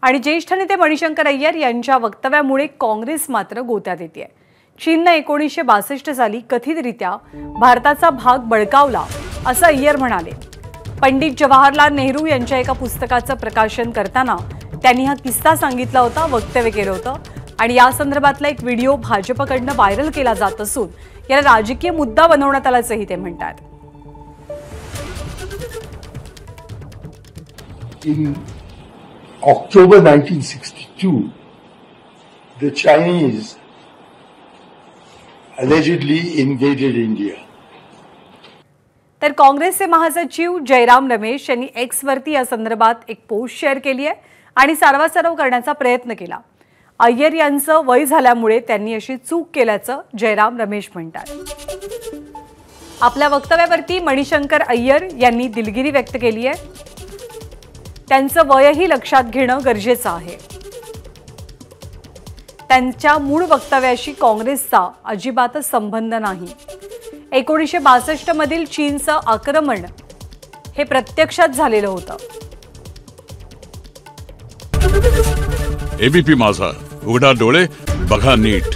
आणि ज्येष्ठ नेते मणिशंकर अय्यर यांच्या वक्तव्यामुळे काँग्रेस मात्र गोत्यात येते। चीनने 1962 साली कथितरित्या भारताचा भाग बळकावला असं अय्यर म्हणाले। पंडित जवाहरलाल नेहरू यांच्या एका पुस्तकाचं प्रकाशन करताना त्यांनी हा किस्सा सांगितला होता, वक्तव्य केलं होतं आणि या संदर्भातला एक व्हिडिओ भाजपकडून व्हायरल केला जात असून याला राजकीय मुद्दा बनवण्यात आल्याचंही ते म्हणतात। In October 1962, the Chinese allegedly invaded India. तर काँग्रेसचे महासचिव जयराम रमेश यांनी एक्स वरती या संदर्भात एक पोस्ट शेअर केली आहे आणि सारवासारव करण्याचा प्रयत्न केला। अय्यर यांचं वय झाल्यामुळे त्यांनी अशी चूक केल्याचं जयराम रमेश म्हणतात। आपल्या वक्तव्यावरती मणिशंकर अय्यर यांनी दिलगिरी व्यक्त केली आहे। त्यांचं वयही लक्षात घेणं गरजेचं आहे। त्यांच्या मूळ वक्तव्याशी काँग्रेसचा अजिबातच संबंध नाही। 1962 मधील चीनचं आक्रमण हे प्रत्यक्षात झालेलं होतं। एबीपी माझा, उघडा डोळे बघा नीट।